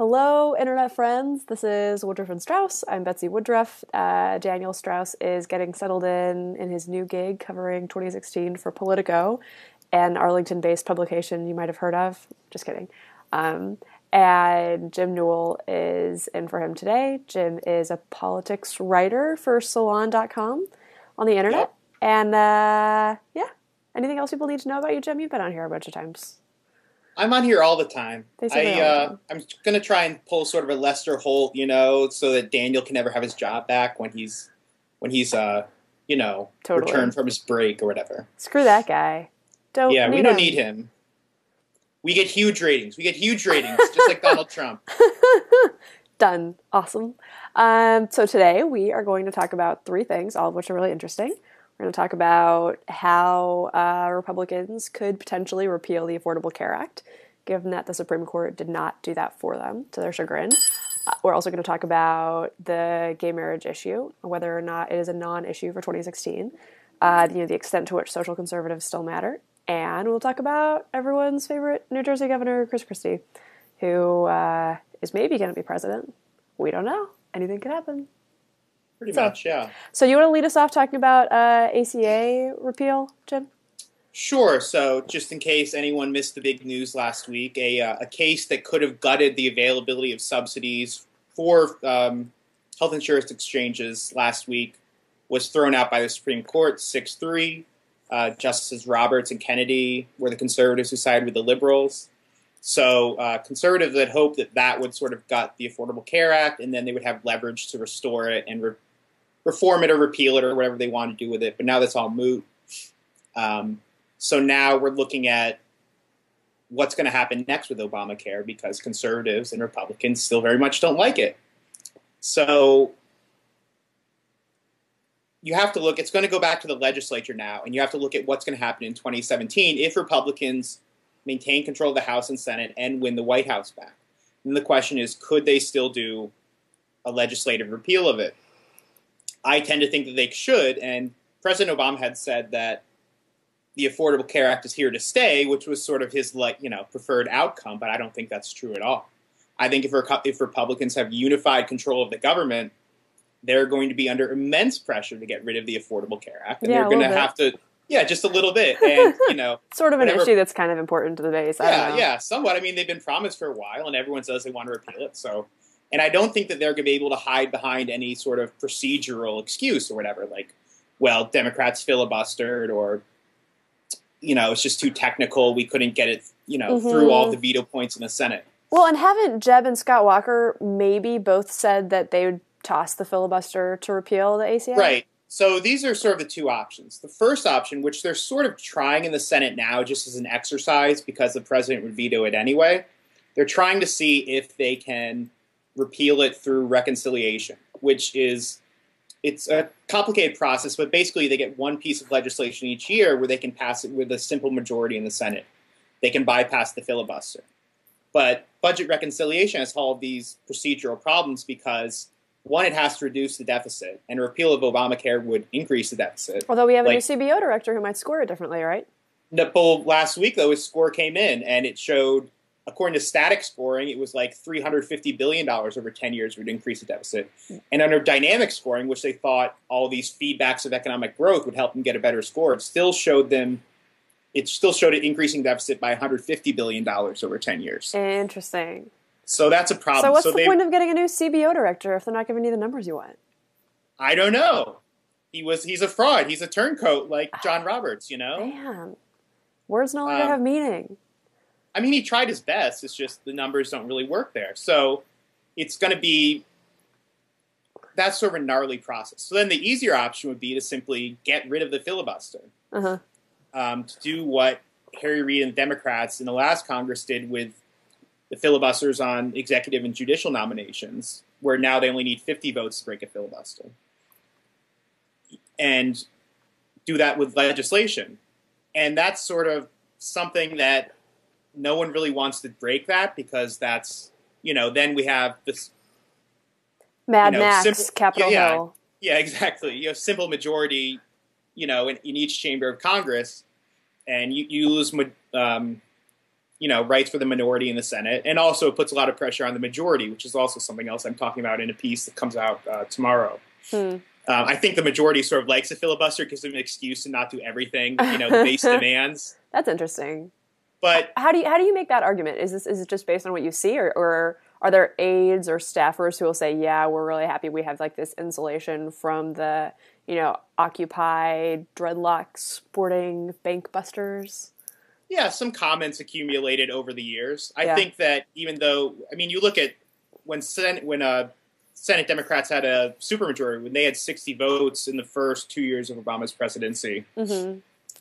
Hello, internet friends. This is Woodruff and Strauss. I'm Betsy Woodruff. Daniel Strauss is getting settled in his new gig covering 2016 for Politico, an Arlington-based publication you might have heard of. Just kidding. And Jim Newell is in for him today. Jim is a politics writer for Salon.com on the internet. Yep. And anything else people need to know about you, Jim? You've been on here a bunch of times. I'm on here all the time. Basically all the time. I'm going to try and pull sort of a Lester Holt, so that Daniel can never have his job back when he's Totally. returned from his break or whatever. Screw that guy. We don't need him. We get huge ratings. Just like Donald Trump. Done. Awesome. So today we are going to talk about three things, all of which are really interesting. We're going to talk about how Republicans could potentially repeal the Affordable Care Act, given that the Supreme Court did not do that for them, to their chagrin. We're also going to talk about the gay marriage issue, whether or not it is a non-issue for 2016, the extent to which social conservatives still matter, and we'll talk about everyone's favorite New Jersey Governor, Chris Christie, who is maybe going to be president. We don't know. Anything could happen. Pretty much, yeah. So you want to lead us off talking about ACA repeal, Jim? Sure. So just in case anyone missed the big news last week, a case that could have gutted the availability of subsidies for health insurance exchanges last week was thrown out by the Supreme Court, 6-3. Justices Roberts and Kennedy were the conservatives who sided with the liberals. So conservatives had hoped that would sort of gut the Affordable Care Act, and then they would have leverage to restore it and reform it or repeal it or whatever they want to do with it. But now that's all moot. So now we're looking at what's going to happen next with Obamacare, because conservatives and Republicans still very much don't like it. So you have to look, it's going to go back to the legislature now, and you have to look at what's going to happen in 2017 if Republicans maintain control of the House and Senate and win the White House back. And the question is, could they still do a legislative repeal of it? I tend to think that they should, and President Obama had said that the Affordable Care Act is here to stay, which was sort of his preferred outcome, but I don't think that's true at all. I think if Republicans have unified control of the government, they're going to be under immense pressure to get rid of the Affordable Care Act, and they're going to have to, just a little bit, and sort of an issue that's kind of important to the base. I don't know. Yeah, somewhat. I mean, they've been promised for a while, and everyone says they want to repeal it. So, and I don't think that they're going to be able to hide behind any sort of procedural excuse or whatever, like, well, Democrats filibustered, or it's just too technical. We couldn't get it, through all the veto points in the Senate. Well, and haven't Jeb and Scott Walker maybe both said that they would toss the filibuster to repeal the ACA? Right. So these are sort of the two options. The first option, which they're sort of trying in the Senate now just as an exercise because the president would veto it anyway, they're trying to see if they can repeal it through reconciliation, which is, it's a complicated process, but basically they get one piece of legislation each year where they can pass it with a simple majority in the Senate. They can bypass the filibuster. But budget reconciliation has all of these procedural problems because, one, it has to reduce the deficit, and a repeal of Obamacare would increase the deficit. Although we have a new CBO director who might score it differently, right? Last week, though, his score came in, and it showed, according to static scoring, it was like $350 billion over 10 years would increase the deficit. And under dynamic scoring, which they thought all these feedbacks of economic growth would help them get a better score, it still showed an increasing deficit by $150 billion over 10 years. Interesting. So that's a problem. So what's the point of getting a new CBO director if they're not giving you the numbers you want? I don't know. He's a fraud. He's a turncoat like John Roberts, Man. Words no longer have meaning. I mean, he tried his best. It's just the numbers don't really work there. So it's going to be, that's sort of a gnarly process. So then the easier option would be to simply get rid of the filibuster. To do what Harry Reid and Democrats in the last Congress did with the filibusters on executive and judicial nominations, where now they only need 50 votes to break a filibuster. And do that with legislation. And that's sort of something that no one really wants to break that, because that's, then we have this Mad Max, Capitol Hill. Yeah, exactly. You have simple majority, in each chamber of Congress, and you lose rights for the minority in the Senate, and also it puts a lot of pressure on the majority, which is also something else I'm talking about in a piece that comes out tomorrow. I think the majority sort of likes a filibuster, gives them an excuse to not do everything, the base demands. That's interesting. But how do you make that argument? Is it just based on what you see, or are there aides or staffers who will say, yeah, we're really happy we have like this insulation from the, Occupy, dreadlock sporting bank busters? Yeah, some comments accumulated over the years. I think that even though, you look at when Senate Democrats had a supermajority, when they had 60 votes in the first 2 years of Obama's presidency,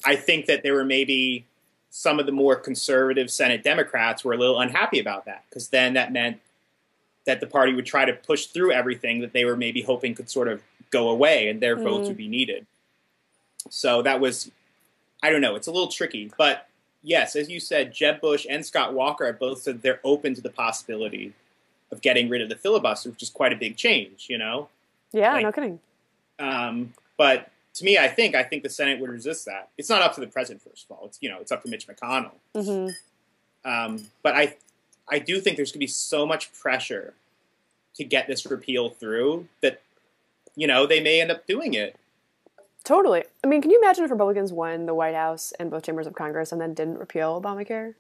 I think that there were maybe some of the more conservative Senate Democrats were a little unhappy about that, because then that meant that the party would try to push through everything that they were maybe hoping could sort of go away and their votes would be needed. So that was, I don't know, it's a little tricky. But yes, as you said, Jeb Bush and Scott Walker have both said they're open to the possibility of getting rid of the filibuster, which is quite a big change, Yeah, no kidding. But to me, I think the Senate would resist that. It's not up to the president, first of all. It's it's up to Mitch McConnell. But I do think there's going to be so much pressure to get this repeal through that they may end up doing it. Totally. Can you imagine if Republicans won the White House and both chambers of Congress and then didn't repeal Obamacare?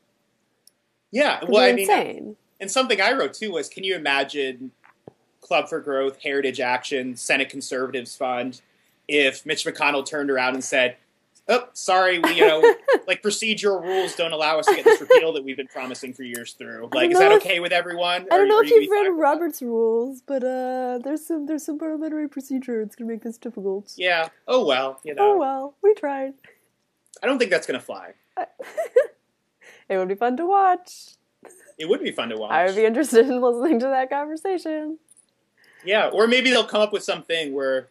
Yeah, well, insane. And something I wrote too was, can you imagine Club for Growth, Heritage Action, Senate Conservatives Fund, if Mitch McConnell turned around and said, "Oh, sorry, we like procedural rules don't allow us to get this repeal that we've been promising for years through." Like, is that okay with everyone? I don't know if you've read Robert's rules, but there's some parliamentary procedure. It's gonna make this difficult. Yeah. Oh well. Oh well. We tried. I don't think that's gonna fly. It would be fun to watch. It would be fun to watch. I would be interested in listening to that conversation. Yeah, or maybe they'll come up with something where,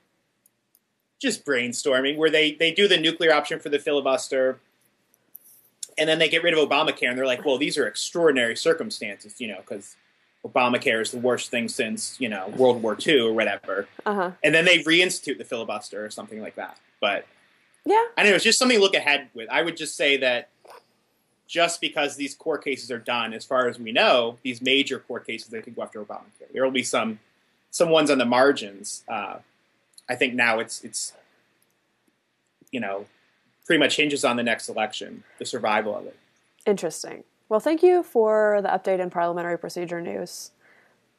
just brainstorming, where they do the nuclear option for the filibuster, and then they get rid of Obamacare, and they're like, well, these are extraordinary circumstances, because Obamacare is the worst thing since, World War II or whatever. And then they reinstitute the filibuster or something like that. But, yeah, I don't know, it's just something to look ahead with. I would just say that just because these court cases are done, as far as we know, these major court cases that could go after Obamacare, there will be some ones on the margins. I think now it's pretty much hinges on the next election, the survival of it. Interesting. Well, thank you for the update in parliamentary procedure news.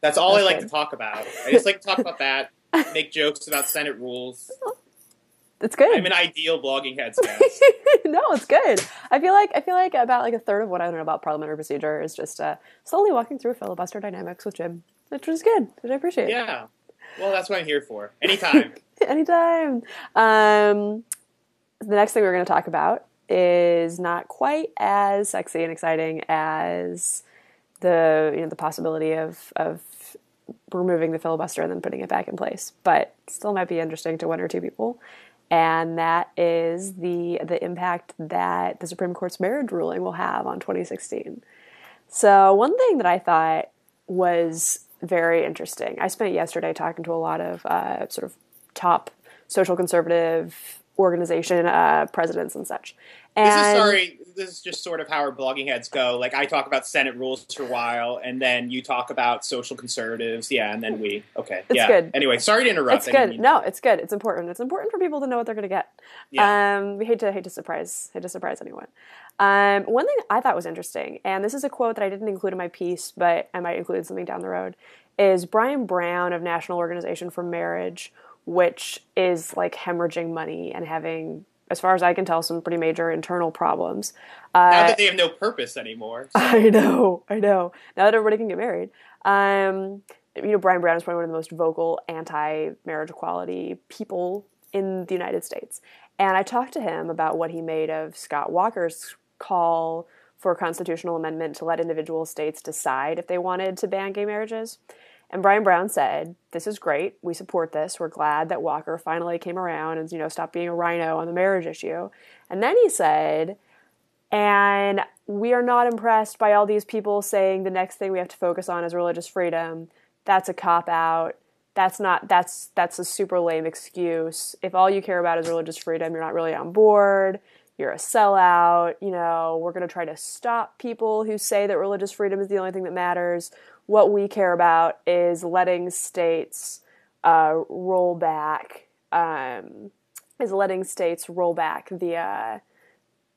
That's all I like to talk about. I just like to talk about that, make jokes about Senate rules. It's good. I'm an ideal blogging head staff. No, it's good. I feel like about like a third of what I know about parliamentary procedure is just slowly walking through filibuster dynamics with Jim, which is good, which I appreciate. Yeah. Well, that's what I'm here for. Anytime. Anytime. The next thing we're going to talk about is not quite as sexy and exciting as the possibility of removing the filibuster and then putting it back in place, but still might be interesting to one or two people. And that is the impact that the Supreme Court's marriage ruling will have on 2016. So one thing that I thought was very interesting, I spent yesterday talking to a lot of sort of top social conservative organization presidents and such. And this is just sort of how our blogging heads go. Like, I talk about Senate rules for a while, and then you talk about social conservatives. Yeah, and then it's good. Anyway, sorry to interrupt. It's good. No, it's good. It's important. It's important for people to know what they're going to get. Yeah. We hate to surprise anyone. One thing I thought was interesting, and this is a quote that I didn't include in my piece, but I might include something down the road, is Brian Brown of National Organization for Marriage, which is like hemorrhaging money and having, as far as I can tell, some pretty major internal problems. Now that they have no purpose anymore. So. I know. Now that everybody can get married. Brian Brown is probably one of the most vocal anti-marriage equality people in the United States. And I talked to him about what he made of Scott Walker's call for a constitutional amendment to let individual states decide if they wanted to ban gay marriages. And Brian Brown said, "This is great. We support this. We're glad that Walker finally came around and, stopped being a rhino on the marriage issue." And then he said, "And we are not impressed by all these people saying the next thing we have to focus on is religious freedom. That's a cop-out. That's a super lame excuse. If all you care about is religious freedom, you're not really on board. you're a sellout, we're going to try to stop people who say that religious freedom is the only thing that matters. What we care about is letting states roll back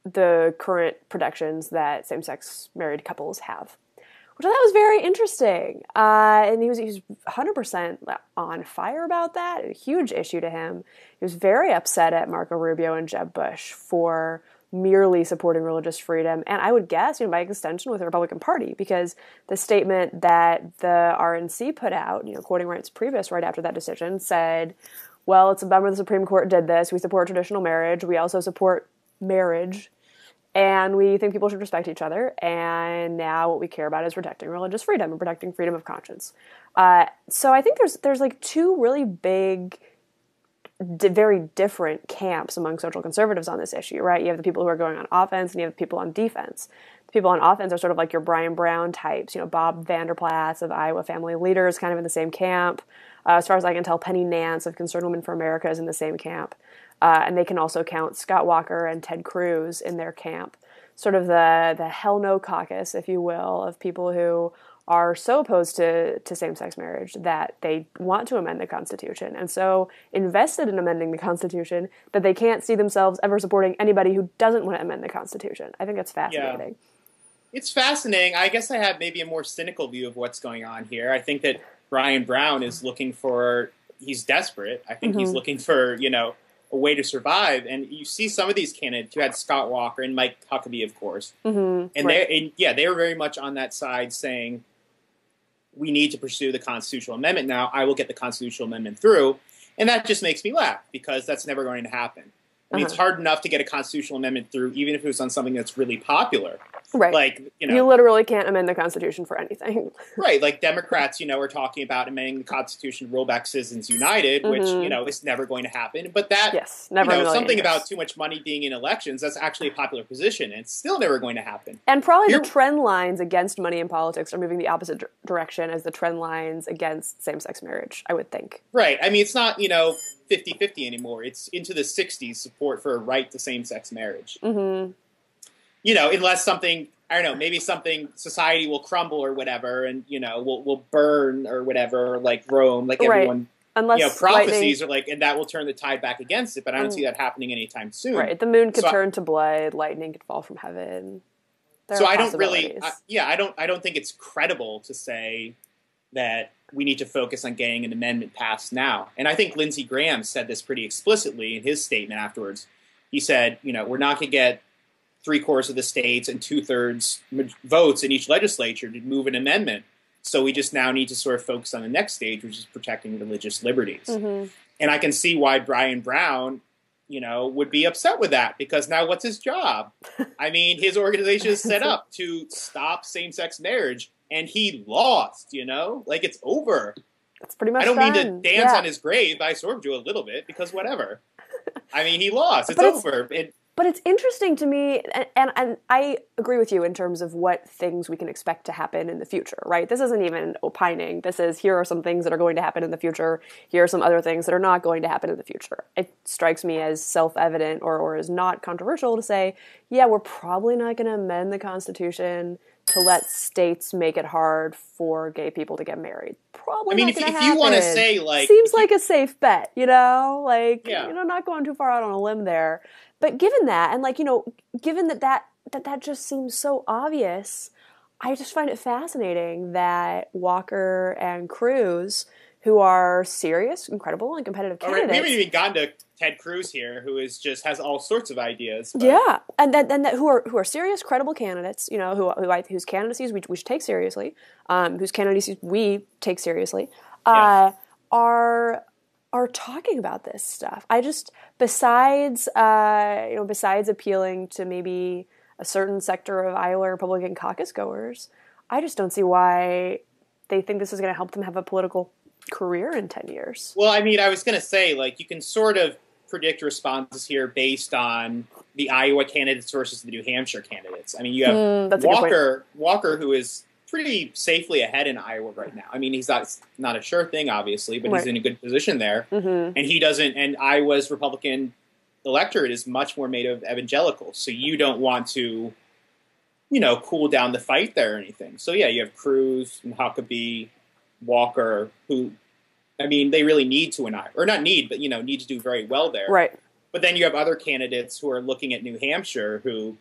the current protections that same-sex married couples have, which I thought was very interesting. And he was 100% on fire about that. A huge issue to him. He was very upset at Marco Rubio and Jeb Bush for merely supporting religious freedom, and I would guess, by extension, with the Republican Party, because the statement that the RNC put out, quoting Reince Priebus right after that decision, said, well, it's a bummer the Supreme Court did this. We support traditional marriage. We also support marriage, and we think people should respect each other, and now what we care about is protecting religious freedom and protecting freedom of conscience. So I think there's like two really big, very different camps among social conservatives on this issue, right? You have the people who are going on offense, and you have the people on defense. The people on offense are sort of like your Brian Brown types, Bob Vander Plaats of Iowa Family Leaders, kind of in the same camp. As far as I can tell, Penny Nance of Concerned Women for America is in the same camp. And they can also count Scott Walker and Ted Cruz in their camp. Sort of the hell no caucus, if you will, of people who are so opposed to same-sex marriage that they want to amend the Constitution, and so invested in amending the Constitution that they can't see themselves ever supporting anybody who doesn't want to amend the Constitution. I think that's fascinating. Yeah. It's fascinating. I guess I have maybe a more cynical view of what's going on here. I think that Brian Brown is he's desperate. I think he's looking for, a way to survive. And you see some of these candidates. You had Scott Walker and Mike Huckabee, of course. And they were very much on that side saying, we need to pursue the constitutional amendment now. I will get the constitutional amendment through. And that just makes me laugh, because that's never going to happen. I mean, it's hard enough to get a constitutional amendment through, even if it was on something that's really popular. Right. Like, you literally can't amend the Constitution for anything. Right. Like Democrats, are talking about amending the Constitution to roll back Citizens United, which, is never going to happen. But that, never something about too much money being in elections, that's actually a popular position, and it's still never going to happen. And probably the trend lines against money in politics are moving the opposite direction as the trend lines against same-sex marriage, I would think. Right. I mean, it's not, 50-50 anymore. It's into the 60s support for a right to same-sex marriage. Unless something, I don't know, maybe something, society will crumble or whatever, and, will burn or whatever, like Rome, like everyone, unless prophecies are like, and that will turn the tide back against it, but I don't see that happening anytime soon. Right. The moon could turn to blood, lightning could fall from heaven. I don't really, I don't think it's credible to say that we need to focus on getting an amendment passed now. And I think Lindsey Graham said this pretty explicitly in his statement afterwards. He said, we're not going to get 3/4 of the states and 2/3 votes in each legislature to move an amendment. So we just now need to sort of focus on the next stage, which is protecting religious liberties. And I can see why Brian Brown, would be upset with that, because now what's his job? I mean, his organization is set up to stop same-sex marriage, and he lost, like it's over. That's pretty much I don't done. mean to dance on his grave, but I sort of do a little bit, because whatever. I mean, he lost. It's over. But it's interesting to me, and I agree with you in terms of what things we can expect to happen in the future, right? This isn't even opining. This is, here are some things that are going to happen in the future. Here are some other things that are not going to happen in the future. It strikes me as self-evident or as not controversial to say, yeah, we're probably not going to amend the Constitution to let states make it hard for gay people to get married. Probably not going to happen. If you want to say, like... Seems like a safe bet, not going too far out on a limb there. But given that, and given that just seems so obvious, I just find it fascinating that Walker and Cruz, who are serious, incredible, and competitive candidates... We haven't even gotten to Ted Cruz here, who has all sorts of ideas. But... Yeah, and who are serious, credible candidates, whose candidacies we should take seriously, whose candidacies we take seriously, are talking about this stuff. I just, besides appealing to maybe a certain sector of Iowa Republican caucus goers, I just don't see why they think this is going to help them have a political career in 10 years. Well, I mean, I was going to say, you can sort of predict responses here based on the Iowa candidates versus the New Hampshire candidates. I mean, you have Walker, who is pretty safely ahead in Iowa right now. I mean, he's not a sure thing, obviously, but he's in a good position there. And he doesn't, and Iowa's Republican electorate is much more made of evangelicals. So you don't want to, cool down the fight there or anything. So yeah, you have Cruz and Huckabee, Walker, who, I mean, they really need to or not need, but need to do very well there. Right. But then you have other candidates who are looking at New Hampshire who,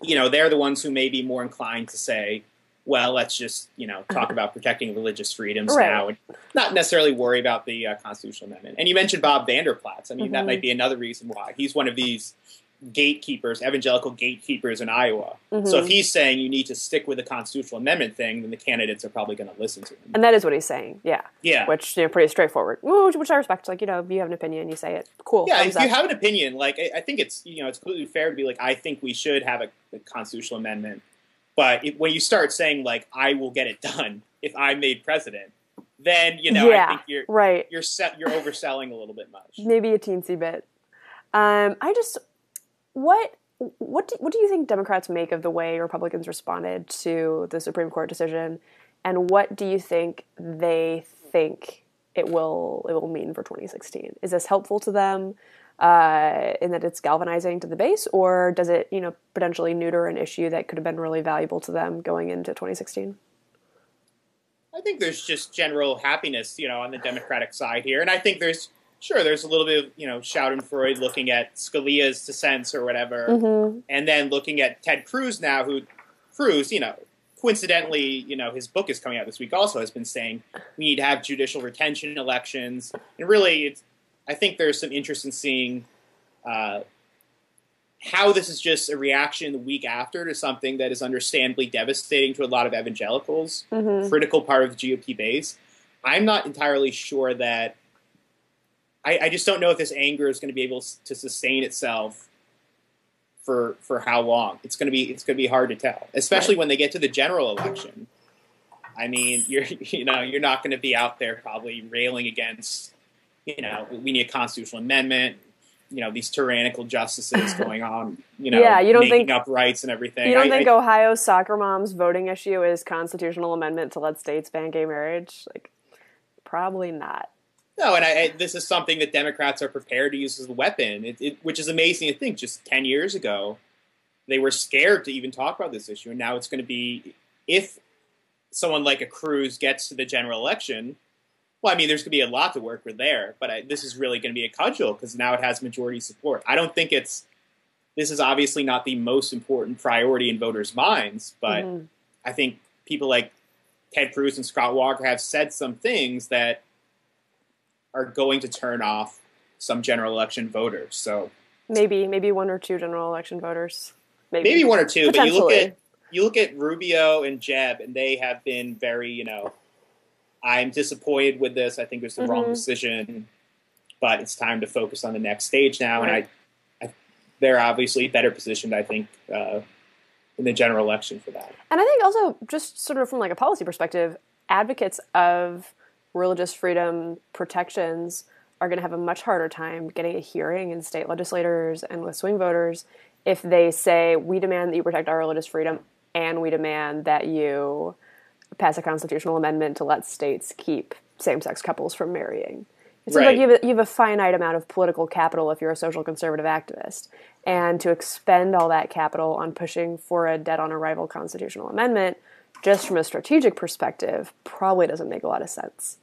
they're the ones who may be more inclined to say, well, let's just, talk about protecting religious freedoms now and not necessarily worry about the constitutional amendment. And you mentioned Bob Vander Plaats. I mean, that might be another reason why. He's one of these gatekeepers, evangelical gatekeepers in Iowa. So if he's saying you need to stick with the constitutional amendment thing, then the candidates are probably going to listen to him. And that is what he's saying, yeah. Yeah. Which, pretty straightforward, which I respect. Like, if you have an opinion, you say it. Cool. Yeah, if you have an opinion, like, I think it's, it's completely fair to be like, I think we should have a constitutional amendment. But when you start saying, like, I will get it done if I'm made president, then, I think you're overselling a little bit much. Maybe a teensy bit. What do you think Democrats make of the way Republicans responded to the Supreme Court decision, and what do you think they think it will mean for 2016? Is this helpful to them in that it's galvanizing to the base, or does it potentially neuter an issue that could have been really valuable to them going into 2016? I think there's just general happiness, on the Democratic side here, and I think there's a little bit of, Schadenfreude looking at Scalia's dissents or whatever, and then looking at Ted Cruz now, Cruz, coincidentally, his book is coming out this week also, has been saying we need to have judicial retention elections. And really, I think there's some interest in seeing how this is just a reaction the week after to something that is understandably devastating to a lot of evangelicals, critical part of the GOP base. I'm not entirely sure that I just don't know if this anger is going to be able to sustain itself for how long. It's going to be hard to tell, especially when they get to the general election. I mean, you're not going to be out there probably railing against, we need a constitutional amendment, these tyrannical justices going on, you don't making up rights and everything. You don't think Ohio soccer mom's voting issue is constitutional amendment to let states ban gay marriage? Like, probably not. No, and this is something that Democrats are prepared to use as a weapon, which is amazing to think. Just 10 years ago, they were scared to even talk about this issue, and now it's going to be, if someone like a Cruz gets to the general election, well, I mean, there's going to be a lot to work with there, but this is really going to be a cudgel because now it has majority support. I don't think this is obviously not the most important priority in voters' minds, but I think people like Ted Cruz and Scott Walker have said some things that are going to turn off some general election voters. So maybe one or two general election voters. Maybe one or two. But you look at Rubio and Jeb, and they have been very, I'm disappointed with this. I think it was the wrong decision, but it's time to focus on the next stage now. Right. And they're obviously better positioned, I think, in the general election for that. And I think also, just sort of from like a policy perspective, advocates of religious freedom protections are going to have a much harder time getting a hearing in state legislators and with swing voters if they say, we demand that you protect our religious freedom and we demand that you pass a constitutional amendment to let states keep same-sex couples from marrying. It seems like you have a finite amount of political capital if you're a social conservative activist. And to expend all that capital on pushing for a dead-on-arrival constitutional amendment, just from a strategic perspective, probably doesn't make a lot of sense.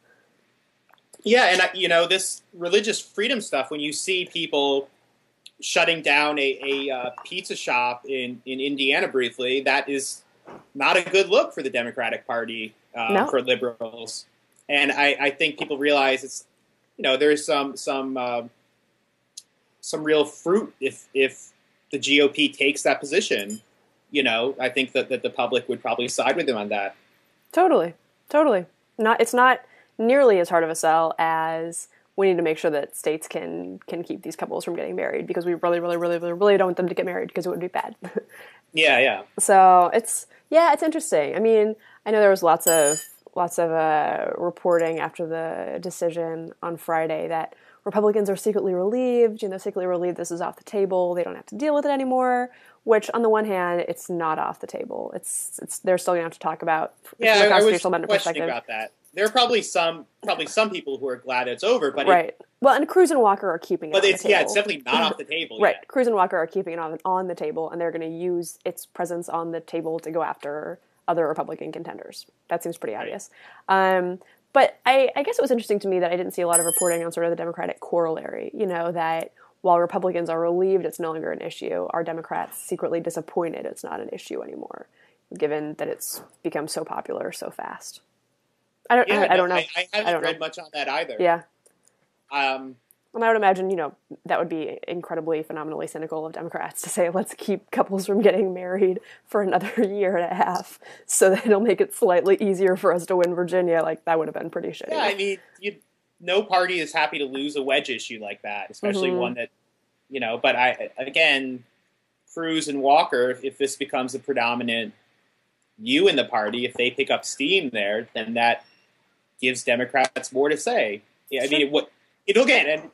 Yeah, and this religious freedom stuff, when you see people shutting down a pizza shop in Indiana briefly, that is not a good look for the Democratic Party, for liberals. And I think people realize it's, there's some real fruit if the GOP takes that position. I think that the public would probably side with them on that. Totally. It's not nearly as hard of a sell as we need to make sure that states can keep these couples from getting married because we really, really, really, really, really don't want them to get married because it would be bad. Yeah. So it's interesting. I mean, I know there was lots of reporting after the decision on Friday that Republicans are secretly relieved. Secretly relieved this is off the table. They don't have to deal with it anymore. Which, on the one hand, it's not off the table. It's they're still going to have to talk about. Yeah, I was questioning about that. There are probably some people who are glad it's over, but Well, and Cruz and Walker are keeping it But on the it's table. it's definitely not off the table Right. yet. Cruz and Walker are keeping it on the table, and they're going to use its presence on the table to go after other Republican contenders. That seems pretty obvious. But I guess it was interesting to me that I didn't see a lot of reporting on sort of the Democratic corollary, that while Republicans are relieved it's no longer an issue, are Democrats secretly disappointed it's not an issue anymore, given that it's become so popular so fast. I don't know. I haven't read much on that either. Yeah. Um, And I would imagine, that would be incredibly, phenomenally cynical of Democrats to say, let's keep couples from getting married for another year and a half so that it'll make it slightly easier for us to win Virginia. Like, that would have been pretty shitty. Yeah, I mean, no party is happy to lose a wedge issue like that, especially one that, but again, Cruz and Walker, if this becomes the predominant view in the party, if they pick up steam there, then that gives Democrats more to say. Yeah, I mean,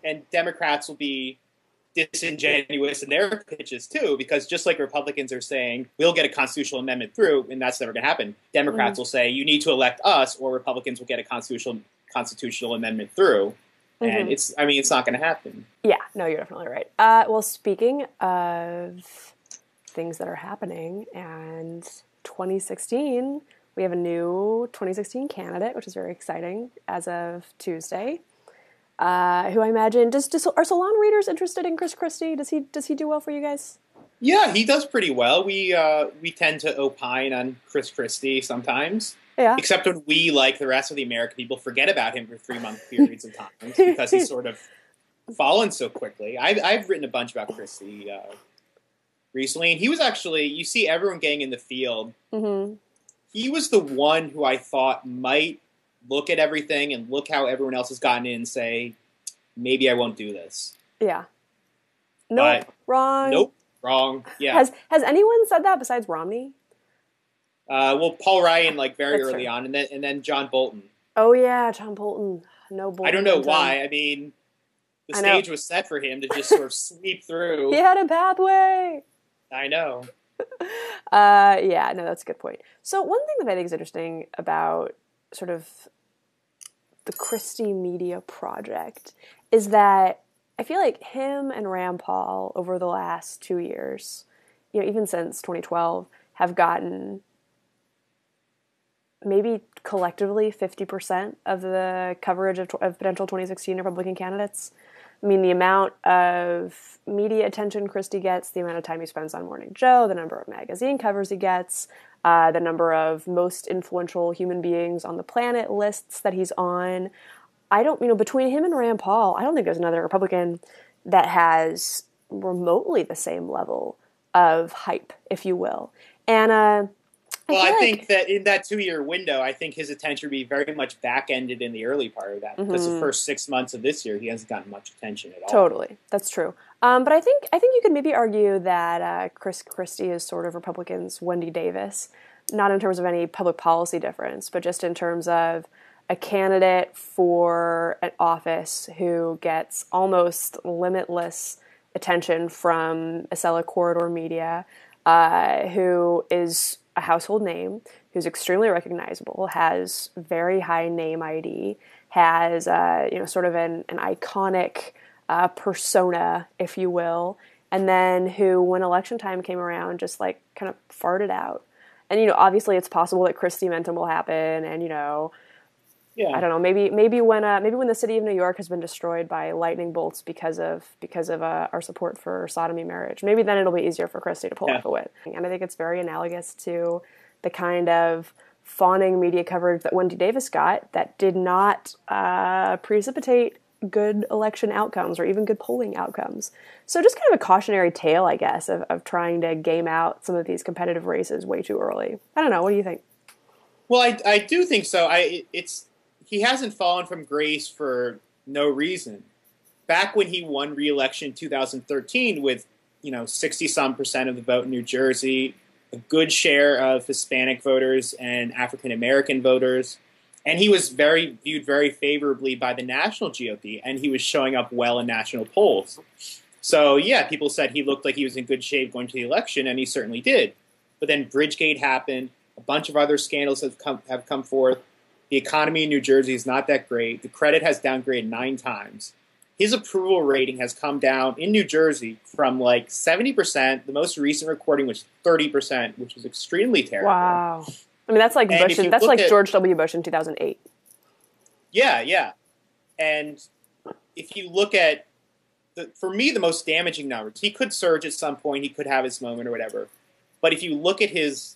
and Democrats will be disingenuous in their pitches too, because just like Republicans are saying, we'll get a constitutional amendment through, and that's never going to happen. Democrats will say, you need to elect us, or Republicans will get a constitutional amendment through. And it's not going to happen. Yeah, no, you're definitely right. Well, speaking of things that are happening, and 2016, we have a new 2016 candidate, which is very exciting as of Tuesday. Who I imagine are salon readers interested in Chris Christie? Does he do well for you guys? Yeah, he does pretty well. We tend to opine on Chris Christie sometimes. Yeah. Except when we, like the rest of the American people, forget about him for 3-month periods of time because he's sort of fallen so quickly. I've written a bunch about Christie recently, and he was actually, you see everyone getting in the field. Mm-hmm. He was the one who I thought might look at everything and look how everyone else has gotten in and say, maybe I won't do this. Yeah. Nope. Wrong. Nope. Wrong. Yeah. Has anyone said that besides Romney? Well, Paul Ryan, very That's early true. on, and then John Bolton. Oh yeah, John Bolton. No Bolton. I don't know why. I mean, the stage was set for him to just sort of sweep through. He had a pathway. I know. Yeah, no, that's a good point. So one thing that I think is interesting about sort of the Christie media project is that I feel like him and Rand Paul over the last 2 years, even since 2012, have gotten maybe collectively 50% of the coverage of potential 2016 Republican candidates. I mean, the amount of media attention Christie gets, the amount of time he spends on Morning Joe, the number of magazine covers he gets, the number of most influential human beings on the planet lists that he's on. Between him and Rand Paul, I don't think there's another Republican that has remotely the same level of hype, if you will. And I think that in that 2-year window, I think his attention would be very much back-ended in the early part of that. Because the first 6 months of this year, he hasn't gotten much attention at all. Totally. That's true. But I think you could maybe argue that Chris Christie is sort of Republicans' Wendy Davis, not in terms of any public policy difference, but just in terms of a candidate for an office who gets almost limitless attention from Acela Corridor Media, who is a household name, who's extremely recognizable, has very high name ID, has sort of an iconic persona, if you will, and then who, when election time came around, just kind of farted out. And obviously, it's possible that Christie Mentum will happen, and yeah. I don't know, maybe when the city of New York has been destroyed by lightning bolts because of our support for sodomy marriage, maybe then it'll be easier for Christie to pull off a win. And I think it's very analogous to the kind of fawning media coverage that Wendy Davis got that did not precipitate good election outcomes or even good polling outcomes. So just kind of a cautionary tale, I guess, of trying to game out some of these competitive races way too early. I don't know. What do you think? Well, I do think so. He hasn't fallen from grace for no reason. Back when he won re-election in 2013 with, 60-some% of the vote in New Jersey, a good share of Hispanic voters and African-American voters, and he was viewed very favorably by the national GOP, and he was showing up well in national polls. So, yeah, people said he looked like he was in good shape going to the election, and he certainly did. But then Bridgegate happened. A bunch of other scandals have come forth. The economy in New Jersey is not that great. The credit has downgraded 9 times. his approval rating has come down in New Jersey from like 70%. The most recent recording was 30%, which is extremely terrible. Wow. I mean, that's like Bush. That's like George W. Bush in 2008. Yeah, yeah. And if you look at, for me, the most damaging numbers, he could surge at some point. He could have his moment or whatever. But if you look at his,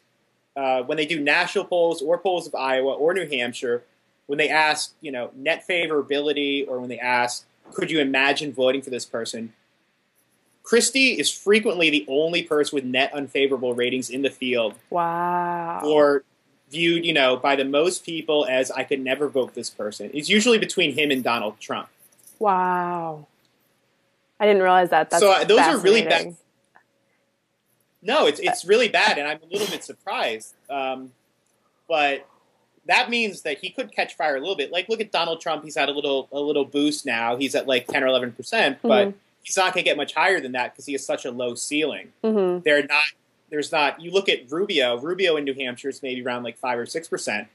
when they do national polls or polls of Iowa or New Hampshire, when they ask, net favorability, or when they ask, could you imagine voting for this person, Christie is frequently the only person with net unfavorable ratings in the field. Wow. Or viewed, by the most people as I could never vote this person. It's usually between him and Donald Trump. Wow. I didn't realize that. That's so those are really bad. No, it's really bad, and I'm a little bit surprised. But that means that he could catch fire a little bit. Like, look at Donald Trump. He's had a little boost now. He's at like 10 or 11%, but he's not going to get much higher than that because he has such a low ceiling. Mm-hmm. There's not. You look at Rubio. Rubio in New Hampshire is maybe around like 5 or 6%,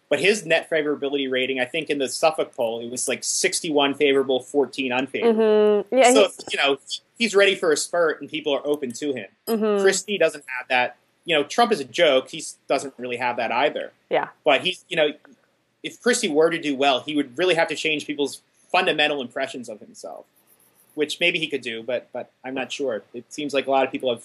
but his net favorability rating, I think, in the Suffolk poll, it was like 61 favorable, 14 unfavorable. Mm-hmm. Yeah, so he's ready for a spurt, and people are open to him. Mm-hmm. Christie doesn't have that. Trump is a joke. He doesn't really have that either. Yeah. But he's, if Christie were to do well, he would really have to change people's fundamental impressions of himself, which maybe he could do, but I'm not sure. It seems like a lot of people have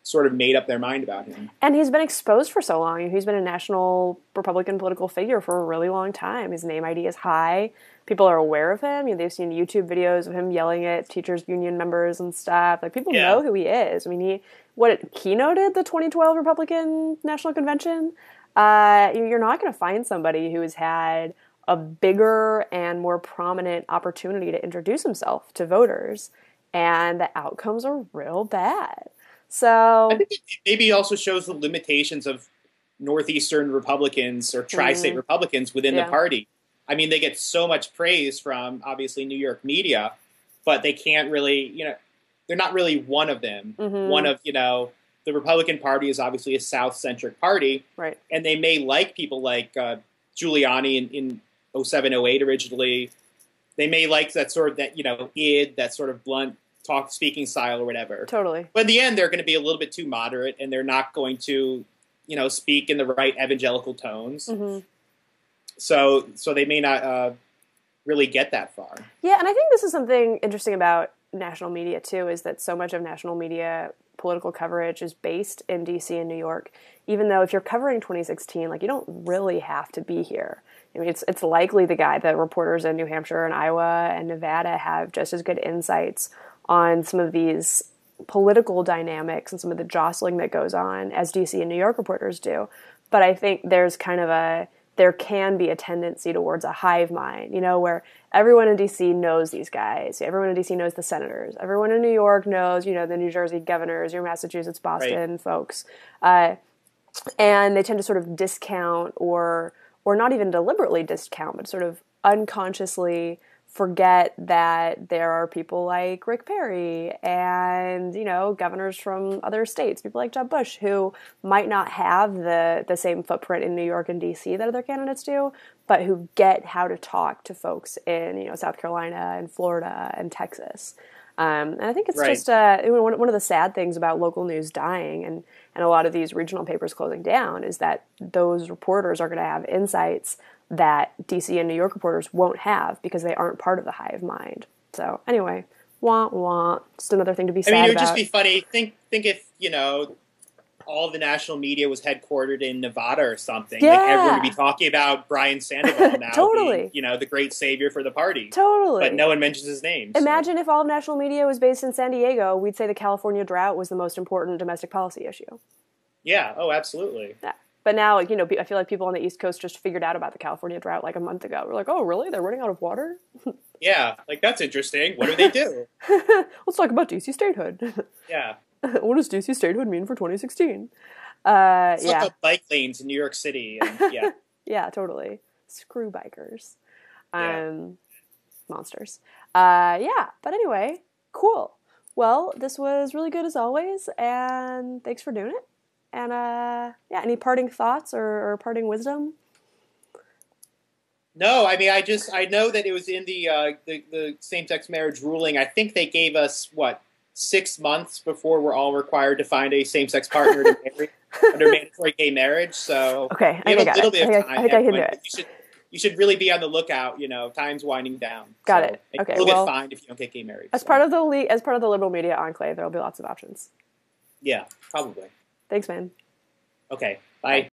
sort of made up their mind about him. And he's been exposed for so long. He's been a national Republican political figure for a really long time. His name ID is high. People are aware of him. They've seen YouTube videos of him yelling at teachers union members and stuff. Like, people know who he is. I mean, he keynoted the 2012 Republican National Convention. You're not going to find somebody who has had a bigger and more prominent opportunity to introduce himself to voters, and the outcomes are real bad. So I think it maybe also shows the limitations of Northeastern Republicans or tri-state Republicans within the party. I mean, they get so much praise from, obviously, New York media, but they can't really, they're not really one of them. Mm-hmm. One of, the Republican Party is obviously a South-centric party. Right. And they may like people like Giuliani in 07, 08 originally. They may like that sort of, that sort of blunt speaking style or whatever. Totally. But in the end, they're going to be a little bit too moderate, and they're not going to, speak in the right evangelical tones. Mm-hmm. So they may not really get that far. Yeah, and I think this is something interesting about national media, too, is that so much of national media political coverage is based in D.C. and New York, even though if you're covering 2016, you don't really have to be here. I mean, it's likely the reporters in New Hampshire and Iowa and Nevada have just as good insights on some of these political dynamics and some of the jostling that goes on as D.C. and New York reporters do. But I think there's there can be a tendency towards a hive mind, where everyone in D.C. knows these guys. Everyone in D.C. knows the senators. Everyone in New York knows, the New Jersey governors, your Massachusetts, Boston folks. And they tend to sort of discount or not even deliberately discount, but sort of unconsciously forget that there are people like Rick Perry and, governors from other states, people like Jeb Bush, who might not have the same footprint in New York and D.C. that other candidates do, but who get how to talk to folks in, South Carolina and Florida and Texas. And I think it's just one of the sad things about local news dying and a lot of these regional papers closing down is that those reporters are going to have insights that DC and New York reporters won't have because they aren't part of the hive mind. So anyway, wah wah. Just another thing to be sad about. It would just be funny. Think if all the national media was headquartered in Nevada or something. Yeah. Like everyone would be talking about Brian Sandoval now, totally. being, the great savior for the party. Totally. But no one mentions his name. Imagine if all of national media was based in San Diego, we'd say the California drought was the most important domestic policy issue. Yeah. Oh, absolutely. Yeah. But now, I feel like people on the East Coast just figured out about the California drought like a month ago. We're like, oh, really? They're running out of water? Yeah, that's interesting. What do they do? Let's talk about DC statehood. Yeah. What does DC statehood mean for 2016? It's like the bike lanes in New York City. And, yeah. Yeah, totally. Screw bikers. Monsters. But anyway, cool. Well, this was really good as always, and thanks for doing it. And any parting thoughts or parting wisdom? No, I mean, I know that it was in the same-sex marriage ruling. I think they gave us, 6 months before we're all required to find a same-sex partner to marry under mandatory gay marriage. So Okay, we have a got little it. bit of time. I think I can do Everyone, it. you should really be on the lookout. Time's winding down. Got it. Okay, you'll get fined if you don't get gay married. As part of the liberal media enclave, there will be lots of options. Yeah, probably. Thanks, man. Okay, bye.